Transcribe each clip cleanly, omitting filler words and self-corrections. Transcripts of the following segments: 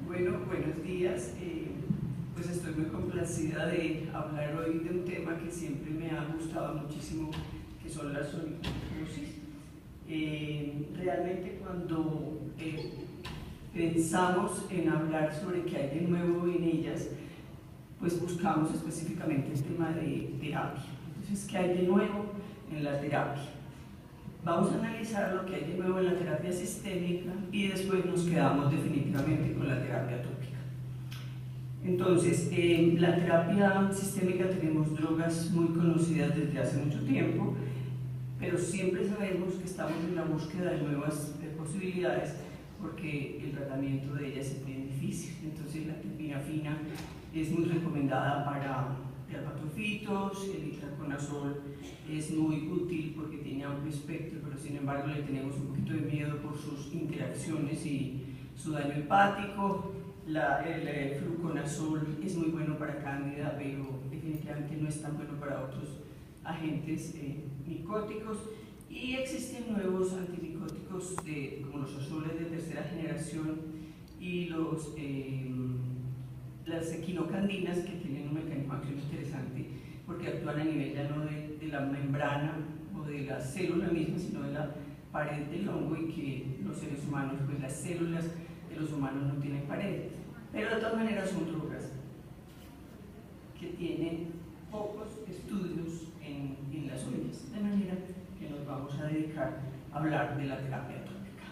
Bueno, buenos días. Pues estoy muy complacida de hablar hoy de un tema que siempre me ha gustado muchísimo, que son las onicomicosis. Realmente cuando pensamos en hablar sobre qué hay de nuevo en ellas, pues buscamos específicamente el tema de terapia. Entonces, ¿qué hay de nuevo en la terapia? Vamos a analizar lo que hay de nuevo en la terapia sistémica y después nos quedamos definitivamente con la terapia tópica. Entonces, en la terapia sistémica tenemos drogas muy conocidas desde hace mucho tiempo, pero siempre sabemos que estamos en la búsqueda de nuevas posibilidades porque el tratamiento de ellas es bien difícil. Entonces, la terbinafina es muy recomendada para dermatofitos, el itraconazol es muy útil porque tiene amplio espectro, pero sin embargo le tenemos un poquito de miedo por sus interacciones y su daño hepático. El fluconazol es muy bueno para cándida, pero definitivamente no es tan bueno para otros agentes micóticos. Y existen nuevos antimicóticos como los azoles de tercera generación y las equinocandinas, que tienen un mecanismo de acción interesante porque actúan a nivel ya no de la membrana o de la célula misma, sino de la pared del hongo, y que los seres humanos, pues las células de los humanos no tienen pared. Pero de todas maneras son drogas que tienen pocos estudios en las uñas, de manera que nos vamos a dedicar a hablar de la terapia tópica.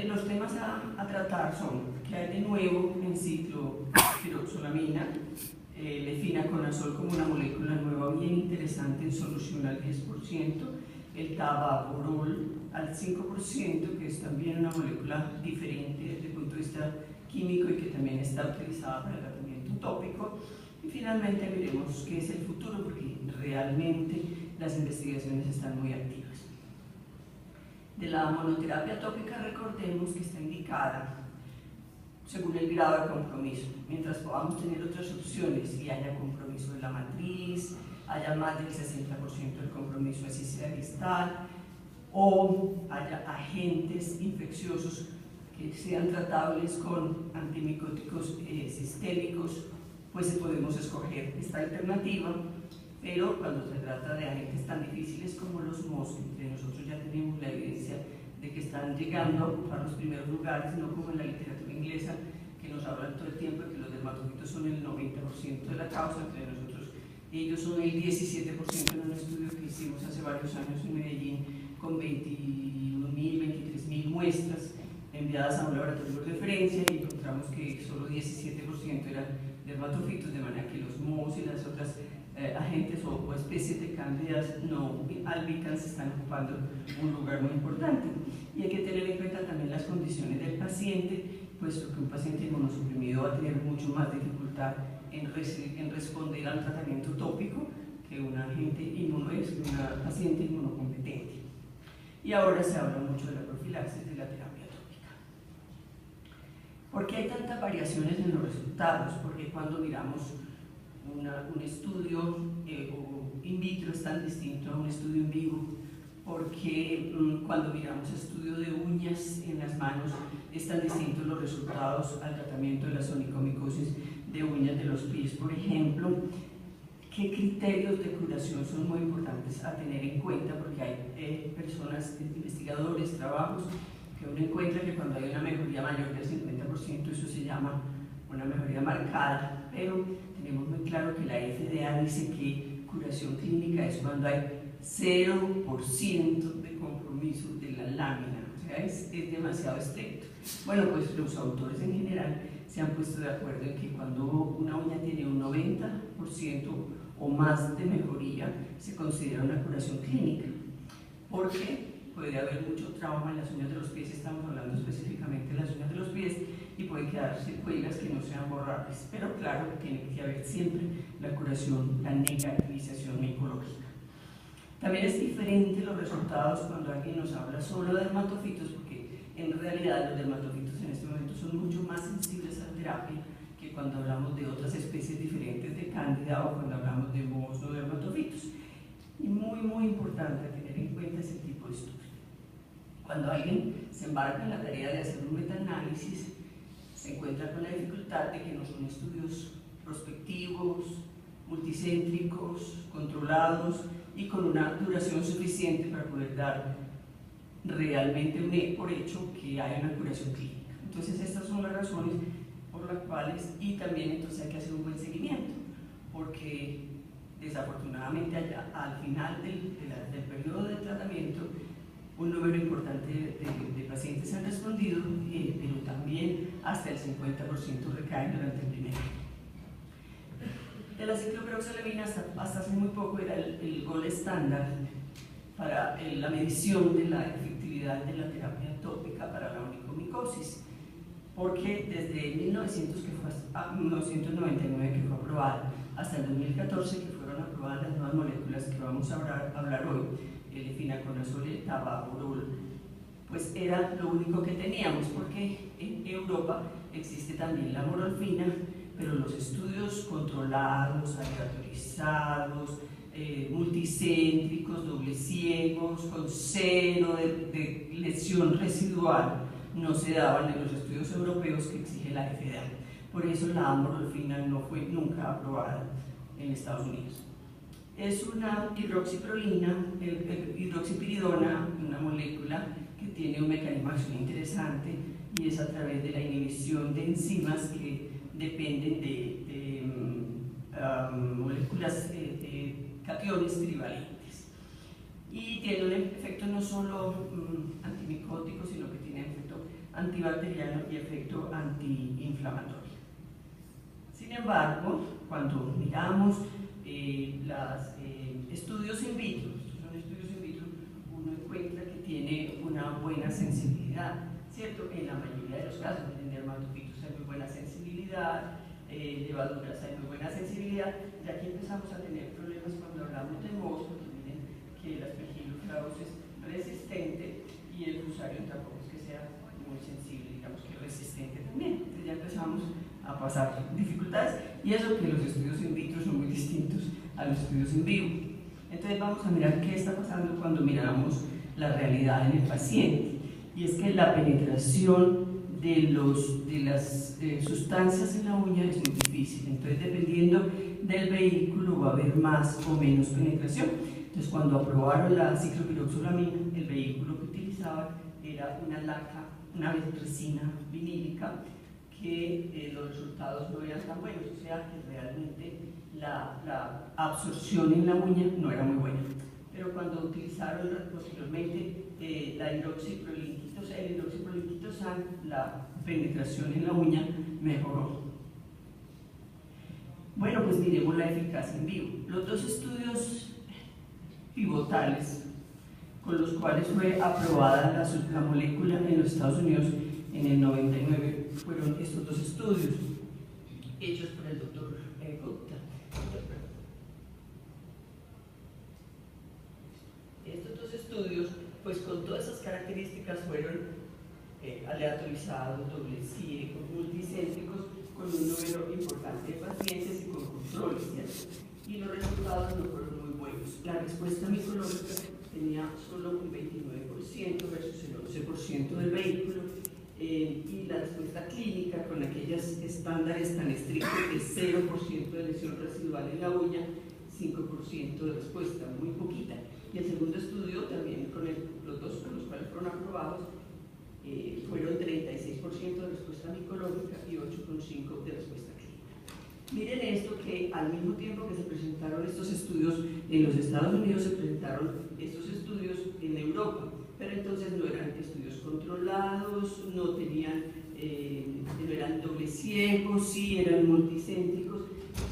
Los temas a tratar son qué hay de nuevo en ciclopiroxolamina, lefinaconazol como una molécula nueva bien interesante en solución al 10%, el tababorol al 5%, que es también una molécula diferente desde el punto de vista químico y que también está utilizada para el tratamiento tópico. Y finalmente veremos qué es el futuro, porque realmente las investigaciones están muy activas. De la monoterapia tópica, recordemos que está indicada según el grado de compromiso. Mientras podamos tener otras opciones y haya compromiso de la matriz, haya más del 60% del compromiso así sea distal, o haya agentes infecciosos que sean tratables con antimicóticos sistémicos, pues podemos escoger esta alternativa. Pero cuando se trata de agentes tan difíciles como los MOS, entre nosotros ya tenemos la evidencia de que están llegando a ocupar los primeros lugares, no como en la literatura inglesa, que nos hablan todo el tiempo de que los dermatofitos son el 90% de la causa, entre nosotros ellos son el 17% en un estudio que hicimos hace varios años en Medellín con 21.000, 23.000 muestras enviadas a un laboratorio de referencia, y encontramos que solo 17% eran dermatofitos, de manera que los MOS y las otras agentes o especies de cándidas no albicans están ocupando un lugar muy importante. Y hay que tener en cuenta también las condiciones del paciente, puesto que un paciente inmunosuprimido va a tener mucho más dificultad en responder al tratamiento tópico que una paciente inmunocompetente. Y ahora se habla mucho de la profilaxis de la terapia tópica. ¿Por qué hay tantas variaciones en los resultados? Porque cuando miramos un estudio in vitro es tan distinto a un estudio en vivo, porque cuando miramos estudio de uñas en las manos es tan distinto los resultados al tratamiento de la onicomicosis de uñas de los pies, por ejemplo. ¿Qué criterios de curación son muy importantes a tener en cuenta? Porque hay personas, investigadores, trabajos, que uno encuentra que cuando hay una mejoría mayor del 50%, eso se llama una mejoría marcada, pero tenemos muy claro que la FDA dice que curación clínica es cuando hay 0% de compromiso de la lámina, o sea, es demasiado estricto. Bueno, pues los autores en general se han puesto de acuerdo en que cuando una uña tiene un 90% o más de mejoría, se considera una curación clínica, porque puede haber mucho trauma en las uñas de los pies, estamos hablando específicamente de las uñas de los pies, y puede quedar secuelas que no sean borrables, pero claro, tiene que haber siempre la curación, la negativización micológica. También es diferente los resultados cuando alguien nos habla solo de dermatofitos, porque en realidad los dermatofitos en este momento son mucho más sensibles a la terapia que cuando hablamos de otras especies diferentes de cándida o cuando hablamos de mohos o dermatofitos. Y muy importante tener en cuenta ese tipo de estudios. Cuando alguien se embarca en la tarea de hacer un metaanálisis, se encuentra con la dificultad de que no son estudios prospectivos, multicéntricos, controlados y con una duración suficiente para poder dar realmente por hecho que hay una curación clínica. Entonces estas son las razones por las cuales, y también entonces hay que hacer un buen seguimiento, porque desafortunadamente al final del periodo de tratamiento un número importante de pacientes han respondido, pero también hasta el 50% recaen durante el primer año. De la cicloperoxalamina hasta hace muy poco era el gold estándar para la medición de la efectividad de la terapia tópica para la onicomicosis, porque desde 1999 que fue aprobada hasta el 2014 que fueron aprobadas las nuevas moléculas que vamos a hablar hoy, el efinaconazol y el tababorol, pues era lo único que teníamos, porque en Europa existe también la morolfina, pero los estudios controlados, aleatorizados, multicéntricos, doble ciegos, con cero de lesión residual, no se daban en los estudios europeos que exige la FDA. Por eso la amorolfina no fue nunca aprobada en Estados Unidos. Es una hidroxipiridona, una molécula que tiene un mecanismo de acción interesante y es a través de la inhibición de enzimas que dependen de moléculas de cationes trivalentes. Y tiene un efecto no solo antimicótico, sino que tiene efecto antibacteriano y efecto antiinflamatorio. Sin embargo, cuando miramos los estudios in vitro, uno encuentra que tiene una buena sensibilidad, ¿cierto? En la mayoría de los casos, en dermatofitos hay muy buena sensibilidad, levaduras hay muy buena sensibilidad, y aquí empezamos a tener problemas cuando hablamos de moho, porque miren que la aspergilloclavus es resistente y el fusarium tampoco es que sea muy sensible, digamos que resistente también. Entonces ya empezamos a pasar dificultades, y eso que los estudios in vitro son muy distintos a los estudios in vivo. Entonces vamos a mirar qué está pasando cuando miramos la realidad en el paciente, y es que la penetración de las sustancias en la uña es muy difícil. Entonces, dependiendo del vehículo va a haber más o menos penetración. Entonces, cuando aprobaron la ciclopiroxalamina, el vehículo que utilizaban era una laca, una resina vinílica, que los resultados no eran tan buenos, o sea que realmente la absorción en la uña no era muy buena. Pero cuando utilizaron posteriormente el hidroxiprolinquitosan, la penetración en la uña mejoró. Bueno, pues miremos la eficacia en vivo. Los dos estudios pivotales con los cuales fue aprobada la molécula en los Estados Unidos en el 99 fueron estos dos estudios hechos por el doctor Gupta. Estos dos estudios, pues con todas esas características, fueron aleatorizados, doble ciegos, multicéntricos, con un número importante de pacientes y con controles, ¿cierto? Y los resultados no fueron muy buenos. La respuesta micológica tenía solo un 29% versus el 11% del vehículo, y la respuesta clínica con aquellos estándares tan estrictos de 0% de lesión residual en la uña, 5% de respuesta, muy poquita. Y el segundo estudio, también con los dos con los cuales fueron aprobados, fueron 36% de respuesta micológica y 8,5% de respuesta clínica. Miren esto, que al mismo tiempo que se presentaron estos estudios en los Estados Unidos, se presentaron estos estudios en Europa, pero entonces no eran estudios controlados, no tenían, no eran doble ciegos, sí eran multicéntricos,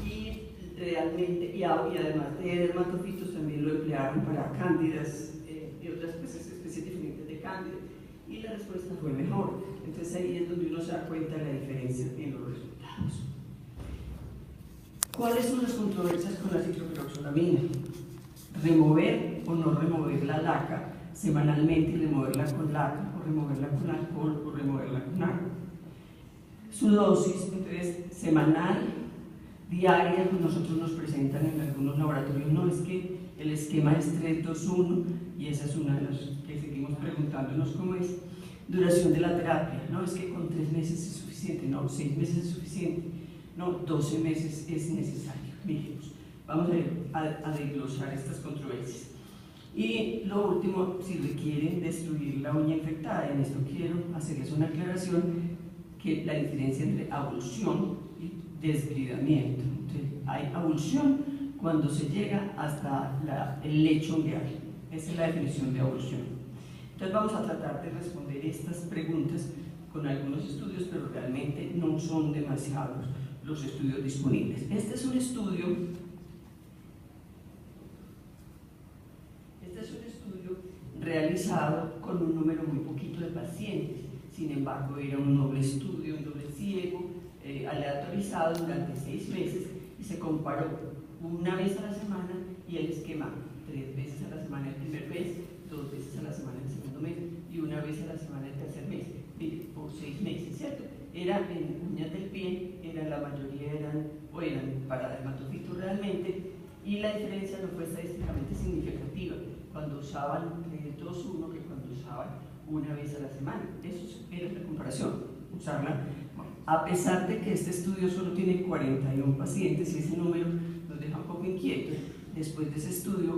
y realmente, y además de dermatofitos también lo emplearon para cándidas y otras especies diferentes de cándida, y la respuesta fue mejor. Entonces ahí es donde uno se da cuenta de la diferencia en los resultados. ¿Cuáles son las controversias con la ciclopiroxalamina? Remover o no remover la laca semanalmente, y removerla con laca, o removerla con alcohol, o removerla con agua. Su dosis, entonces, semanal, diaria, pues nosotros nos presentan en algunos laboratorios, no, es que el esquema es 3-2-1, y esa es una de las que seguimos preguntándonos cómo es. Duración de la terapia, no es que con 3 meses es suficiente, no, 6 meses es suficiente, no, 12 meses es necesario. Miremos, vamos a desglosar estas controversias. Y lo último, si requieren destruir la uña infectada, en esto quiero hacerles una aclaración, que la diferencia entre abulsión y desbridamiento. Entonces, hay abulsión cuando se llega hasta el lecho ungueal, esa es la definición de abulsión. Entonces vamos a tratar de responder estas preguntas con algunos estudios, pero realmente no son demasiados los estudios disponibles. Este es un estudio realizado con un número muy poquito de pacientes, sin embargo era un doble estudio, un doble ciego, aleatorizado durante 6 meses y se comparó una vez a la semana y el esquema 3 veces a la semana el primer mes, 2 veces a la semana el segundo mes y una vez a la semana el tercer mes, mire, por 6 meses, ¿cierto? Era en uñas del pie, la mayoría eran para dermatofitos realmente, y la diferencia no fue estadísticamente significativa cuando usaban 2-1 que cuando usaban una vez a la semana. Eso era la comparación, usarla. Bueno, a pesar de que este estudio solo tiene 41 pacientes y ese número nos deja un poco inquietos, después de ese estudio